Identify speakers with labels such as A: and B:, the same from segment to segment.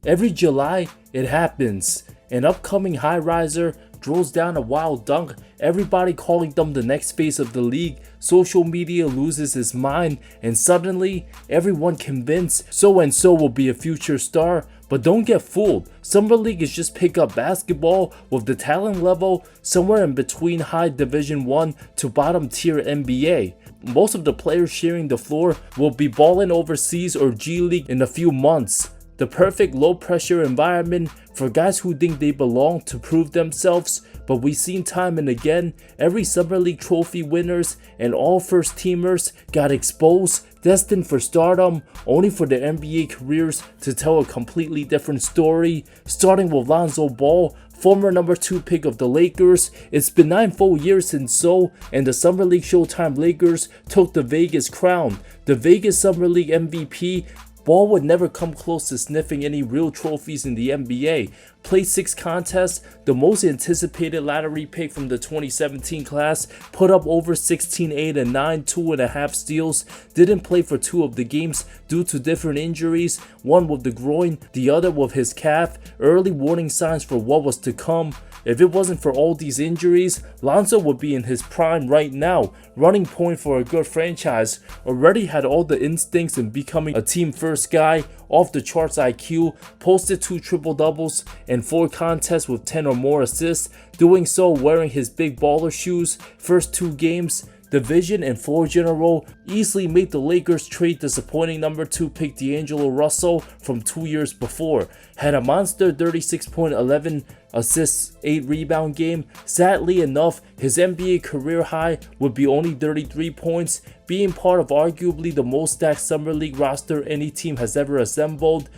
A: Every July, it happens. An upcoming high riser drills down a wild dunk, everybody calling them the next face of the league. Social media loses its mind, and suddenly everyone convinced so and so will be a future star. But don't get fooled, Summer League is just pickup basketball with the talent level somewhere in between high Division 1 to bottom tier NBA. Most of the players sharing the floor will be balling overseas or G League in a few months. The perfect low pressure environment for guys who think they belong to prove themselves, but we've seen time and again, every Summer League trophy winners and all first teamers got exposed, destined for stardom, only for their NBA careers to tell a completely different story. Starting with Lonzo Ball, former number 2 pick of the Lakers. It's been 9 full years since so, and the Summer League Showtime Lakers took the Vegas crown. The Vegas Summer League MVP. Ball would never come close to sniffing any real trophies in the NBA. Played 6 contests, the most anticipated lottery pick from the 2017 class, put up over 16, 8, and 9, 2.5 steals, didn't play for 2 of the games due to different injuries, one with the groin, the other with his calf, early warning signs for what was to come. If it wasn't for all these injuries, Lonzo would be in his prime right now, running point for a good franchise, already had all the instincts in becoming a team first guy, off the charts IQ, posted 2 triple doubles and 4 contests with 10 or more assists, doing so wearing his big baller shoes. First 2 games, the vision and floor general easily made the Lakers trade disappointing number 2 pick D'Angelo Russell from 2 years before. Had a monster 36.11 assists, 8 rebound game. Sadly enough, his NBA career high would be only 33 points, being part of arguably the most stacked Summer League roster any team has ever assembled.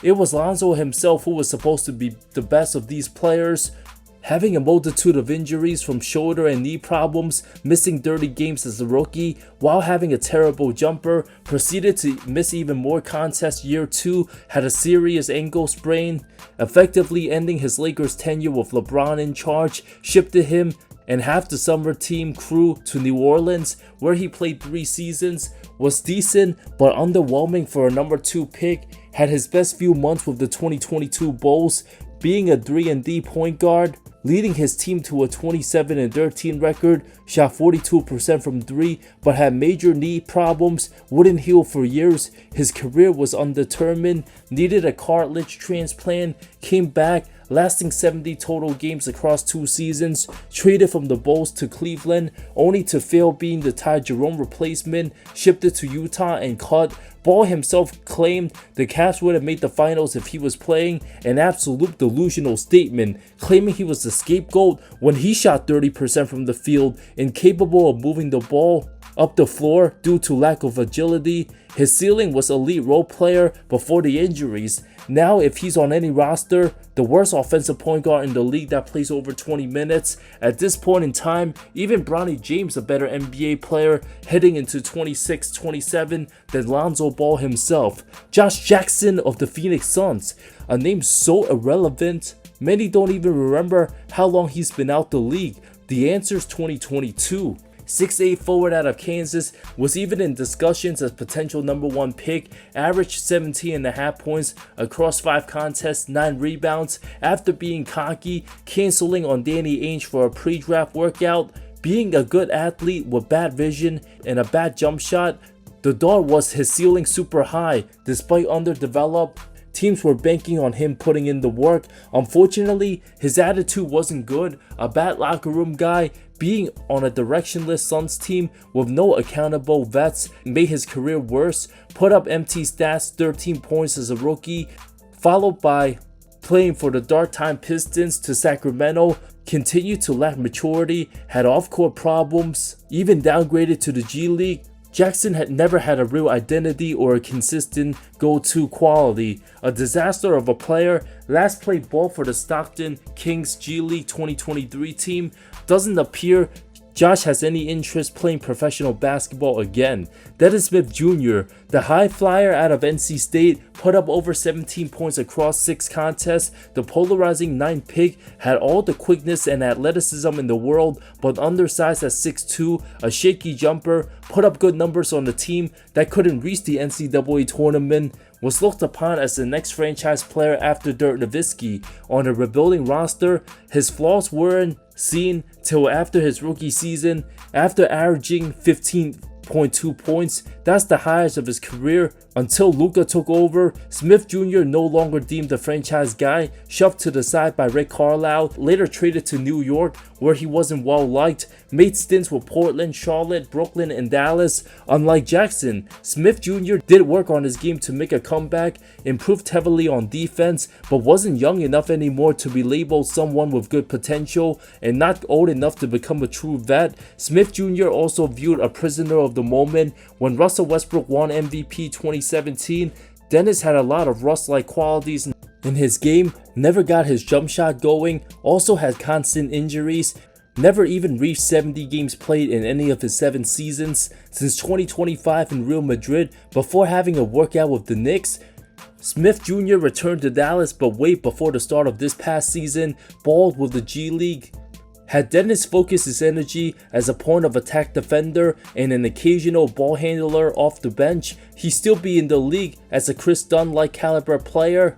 A: It was Lonzo himself who was supposed to be the best of these players. Having a multitude of injuries from shoulder and knee problems, missing 30 games as a rookie, while having a terrible jumper, proceeded to miss even more contests year 2, had a serious ankle sprain, effectively ending his Lakers tenure with LeBron in charge, shipped to him and half the summer team crew to New Orleans, where he played 3 seasons, was decent but underwhelming for a number 2 pick, had his best few months with the 2022 Bulls, being a 3-and-D point guard, leading his team to a 27-13 record, shot 42% from 3, but had major knee problems, wouldn't heal for years, his career was undetermined, needed a cartilage transplant, came back, lasting 70 total games across 2 seasons, traded from the Bulls to Cleveland, only to fail being the Ty Jerome replacement, shipped it to Utah and cut. Ball himself claimed the Cavs would have made the finals if he was playing, an absolute delusional statement, claiming he was the scapegoat when he shot 30% from the field, incapable of moving the ball up the floor due to lack of agility. His ceiling was elite role player before the injuries. Now if he's on any roster, the worst offensive point guard in the league that plays over 20 minutes. At this point in time, even Bronny James, a better NBA player heading into 26-27 than Lonzo Ball himself. Josh Jackson of the Phoenix Suns, a name so irrelevant, many don't even remember how long he's been out the league. The answer's 2022. 6'8" forward out of Kansas, was even in discussions as potential number 1 pick, averaged 17.5 points across 5 contests, 9 rebounds, after being cocky, canceling on Danny Ainge for a pre-draft workout, being a good athlete with bad vision and a bad jump shot. The thought was his ceiling super high, despite underdeveloped. Teams were banking on him putting in the work. Unfortunately, his attitude wasn't good. A bad locker room guy, being on a directionless Suns team with no accountable vets made his career worse. Put up empty stats, 13 points as a rookie, followed by playing for the dark time Pistons to Sacramento. Continued to lack maturity, had off-court problems, even downgraded to the G League. Jackson had never had a real identity or a consistent go-to quality. A disaster of a player, last played ball for the Stockton Kings G League 2023 team. Doesn't appear Josh has any interest playing professional basketball again. Dennis Smith Jr., the high flyer out of NC State, put up over 17 points across 6 contests. The polarizing 9 pick had all the quickness and athleticism in the world, but undersized at 6'2", a shaky jumper, put up good numbers on the team that couldn't reach the NCAA tournament. was looked upon as the next franchise player after Dirk Nowitzki. On a rebuilding roster, his flaws weren't seen till after his rookie season. After averaging 15.2 points, that's the highest of his career. Until Luka took over, Smith Jr. no longer deemed the franchise guy, shoved to the side by Rick Carlisle, later traded to New York where he wasn't well liked, made stints with Portland, Charlotte, Brooklyn, and Dallas. Unlike Jackson, Smith Jr. did work on his game to make a comeback, improved heavily on defense, but wasn't young enough anymore to be labeled someone with good potential and not old enough to become a true vet. Smith Jr. also viewed a prisoner of the moment. When Russell Westbrook won MVP 2017, Dennis had a lot of Russ-like qualities in his game, never got his jump shot going, also had constant injuries, never even reached 70 games played in any of his 7 seasons since 2025 in Real Madrid before having a workout with the Knicks. Smith Jr. returned to Dallas, but wait, before the start of this past season, balled with the G League. Had Dennis focused his energy as a point of attack defender and an occasional ball handler off the bench, he'd still be in the league as a Chris Dunn-like caliber player.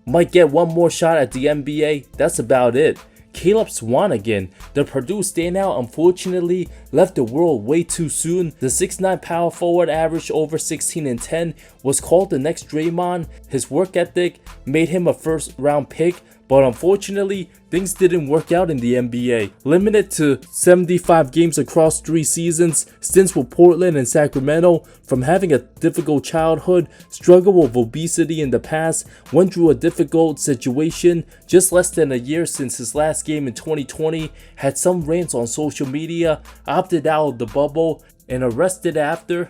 A: Might get one more shot at the NBA, that's about it. Caleb Swanigan, the Purdue standout, unfortunately left the world way too soon. The 6'9" power forward averaged over 16 and 10, was called the next Draymond. His work ethic made him a first round pick, but unfortunately, things didn't work out in the NBA. Limited to 75 games across 3 seasons, stints with Portland and Sacramento, from having a difficult childhood, struggled with obesity in the past, went through a difficult situation just less than a year since his last game in 2020, had some rants on social media, opted out of the bubble, and arrested after.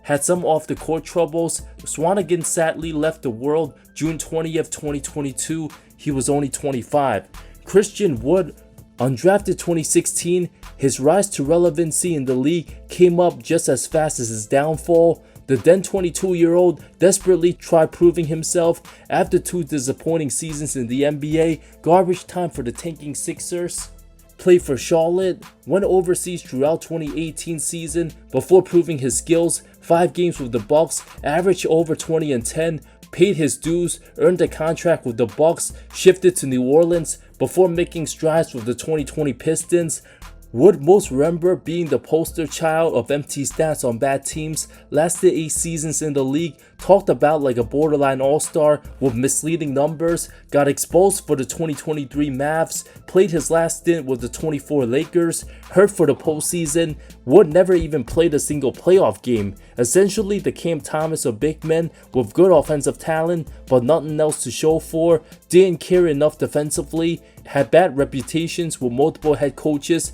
A: Had some off-the-court troubles. Swanigan sadly left the world June 20th, 2022. He was only 25. Christian Wood, undrafted 2016, his rise to relevancy in the league came up just as fast as his downfall. The then 22-year-old desperately tried proving himself after 2 disappointing seasons in the NBA. Garbage time for the tanking Sixers. Played for Charlotte, went overseas throughout 2018 season before proving his skills. 5 games with the Bucks, averaged over 20 and 10, paid his dues, earned a contract with the Bucks, shifted to New Orleans before making strides with the 2020 Pistons. Would most remember being the poster child of empty stats on bad teams, lasted 8 seasons in the league, talked about like a borderline all-star with misleading numbers, got exposed for the 2023 Mavs, played his last stint with the 24 Lakers, hurt for the postseason. Wood never even played a single playoff game, essentially the Cam Thomas of big men with good offensive talent but nothing else to show for, didn't care enough defensively, had bad reputations with multiple head coaches.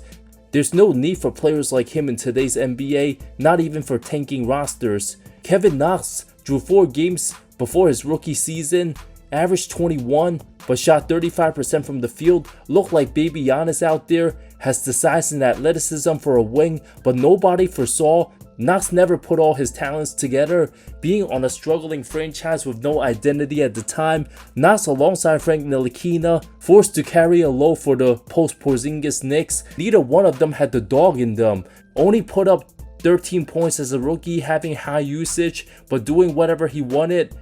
A: There's no need for players like him in today's NBA, not even for tanking rosters. Kevin Knox drew 4 games before his rookie season, averaged 21, but shot 35% from the field, looked like baby Giannis out there, has the size and athleticism for a wing, but nobody foresaw Knox never put all his talents together. Being on a struggling franchise with no identity at the time, Knox alongside Frank Ntilikina forced to carry a load for the post-Porzingis Knicks. Neither one of them had the dog in them. Only put up 13 points as a rookie, having high usage, but doing whatever he wanted.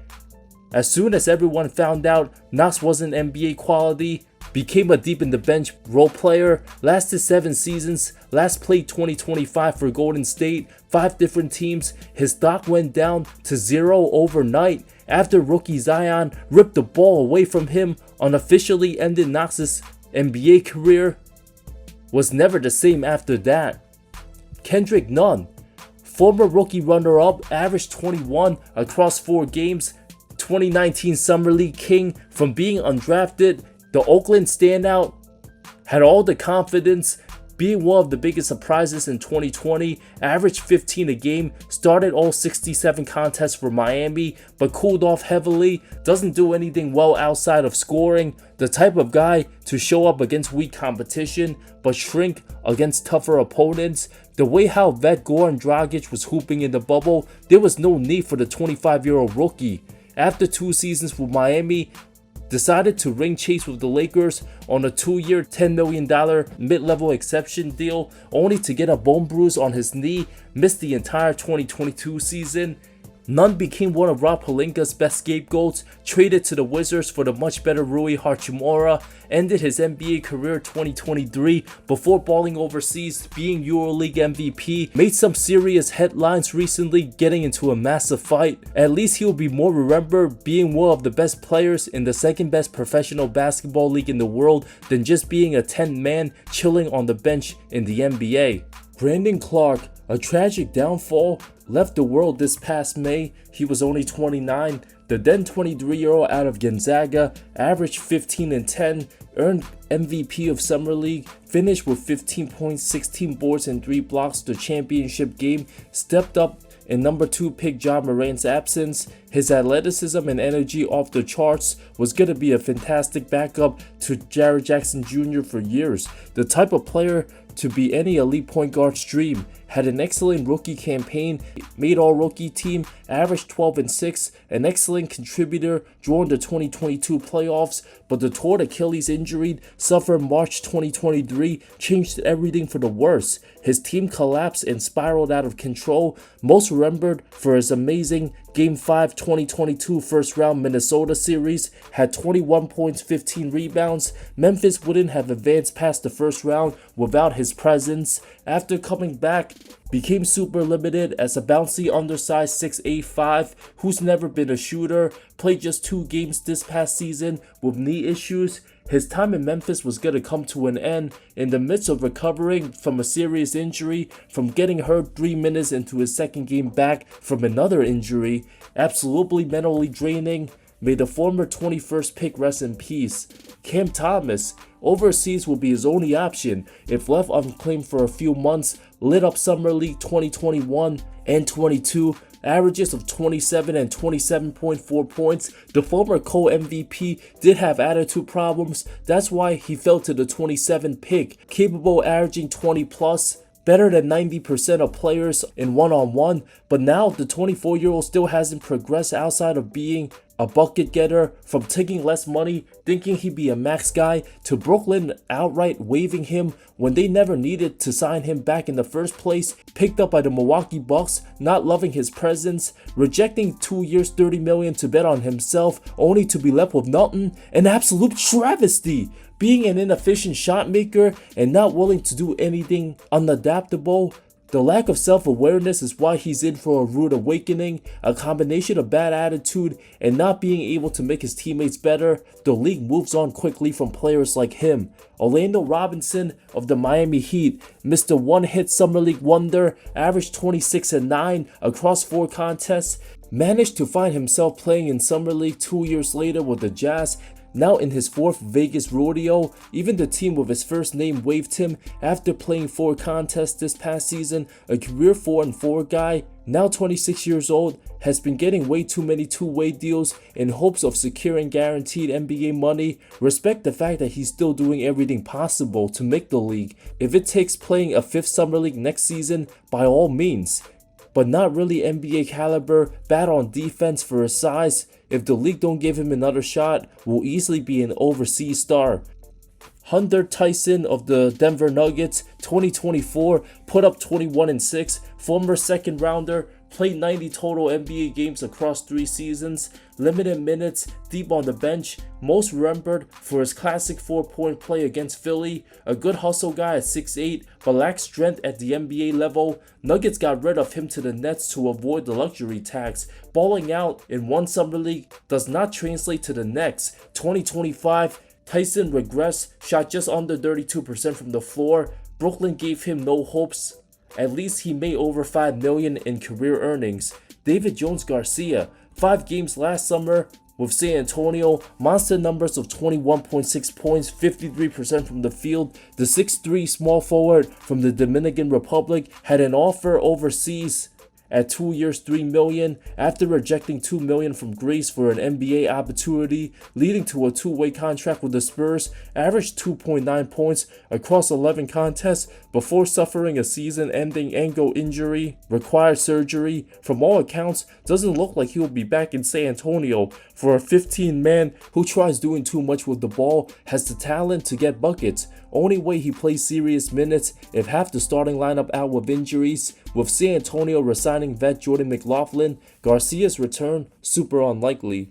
A: As soon as everyone found out Knox wasn't NBA quality, became a deep in the bench role player, lasted 7 seasons, last played 2025 for Golden State, 5 different teams. His stock went down to 0 overnight after rookie Zion ripped the ball away from him, unofficially ended Knox's NBA career. Was never the same after that. Kendrick Nunn, former rookie runner-up, averaged 21 across 4 games, 2019 Summer League king. From being undrafted, the Oakland standout, had all the confidence, being one of the biggest surprises in 2020, averaged 15 a game, started all 67 contests for Miami, but cooled off heavily, doesn't do anything well outside of scoring, the type of guy to show up against weak competition, but shrink against tougher opponents. The way how vet Goran Dragic was hooping in the bubble, there was no need for the 25-year-old rookie. After 2 seasons with Miami, decided to ring chase with the Lakers on a 2-year, $10 million mid-level exception deal, only to get a bone bruise on his knee, missed the entire 2022 season. Nunn became one of Rob Pelinka's best scapegoats, traded to the Wizards for the much better Rui Hachimura, ended his NBA career 2023 before balling overseas, being EuroLeague MVP, made some serious headlines recently, getting into a massive fight. At least he'll be more remembered being one of the best players in the second best professional basketball league in the world than just being a 10-man chilling on the bench in the NBA. Brandon Clarke, a tragic downfall, left the world this past May. He was only 29. The then 23-year-old out of Gonzaga averaged 15 and 10, earned MVP of Summer League, finished with 15 points, 16 boards, and 3 blocks the championship game, stepped up in number 2 pick John Morant's absence. His athleticism and energy off the charts was going to be a fantastic backup to Jared Jackson Jr. for years. The type of player to be any elite point guard's dream. Had an excellent rookie campaign, made all-rookie team, averaged 12 and 6, an excellent contributor during the 2022 playoffs, but the torn Achilles injury suffered March 2023 changed everything for the worse. His team collapsed and spiraled out of control, most remembered for his amazing Game 5 2022 first round Minnesota series, had 21 points, 15 rebounds. Memphis wouldn't have advanced past the first round without his presence. After coming back, became super limited as a bouncy undersized 6'8" who's never been a shooter, played just 2 games this past season with knee issues. His time in Memphis was going to come to an end in the midst of recovering from a serious injury, from getting hurt 3 minutes into his second game back from another injury. Absolutely mentally draining. May the former 21st pick rest in peace. Cam Thomas, overseas will be his only option if left unclaimed for a few months. Lit up Summer League 2021 and 22, averages of 27 and 27.4 points. The former co-MVP did have attitude problems, that's why he fell to the 27 pick, capable averaging 20 plus. Better than 90% of players in one-on-one, but now the 24-year-old still hasn't progressed outside of being a bucket getter, from taking less money, thinking he'd be a max guy, to Brooklyn outright waiving him when they never needed to sign him back in the first place, picked up by the Milwaukee Bucks, not loving his presence, rejecting 2 years $30 million to bet on himself, only to be left with nothing. An absolute travesty! Being an inefficient shot maker and not willing to do anything unadaptable. The lack of self-awareness is why he's in for a rude awakening. A combination of bad attitude and not being able to make his teammates better. The league moves on quickly from players like him. Orlando Robinson of the Miami Heat, Mr. One-Hit Summer League wonder, averaged 26 and 9 across 4 contests. Managed to find himself playing in Summer League 2 years later with the Jazz. Now in his 4th Vegas rodeo, even the team with his first name waived him after playing 4 contests this past season. A career 4-4 guy, now 26 years old, has been getting way too many two-way deals in hopes of securing guaranteed NBA money. Respect the fact that he's still doing everything possible to make the league. If it takes playing a 5th Summer League next season, by all means. But not really NBA caliber, bad on defense for his size. If the league don't give him another shot, will easily be an overseas star. Hunter Tyson of the Denver Nuggets, 2024, put up 21 and 6, former second rounder, played 90 total NBA games across 3 seasons, limited minutes, deep on the bench, most remembered for his classic 4-point play against Philly, a good hustle guy at 6'8", but lacks strength at the NBA level. Nuggets got rid of him to the Nets to avoid the luxury tax. Balling out in one summer league does not translate to the next. 2025, Tyson regressed, shot just under 32% from the floor. Brooklyn gave him no hopes. At least he made over $5 million in career earnings. David Jones Garcia, 5 games last summer with San Antonio, monster numbers of 21.6 points, 53% from the field. The 6'3" small forward from the Dominican Republic had an offer overseas at 2 years $3 million after rejecting $2 million from Greece for an NBA opportunity, leading to a 2-way contract with the Spurs. Averaged 2.9 points across 11 contests before suffering a season-ending ankle injury, required surgery. From all accounts, doesn't look like he'll be back in San Antonio. For a 15-man who tries doing too much with the ball, has the talent to get buckets. Only way he plays serious minutes if half the starting lineup out with injuries. With San Antonio resigning vet Jordan McLaughlin, Garcia's return super unlikely.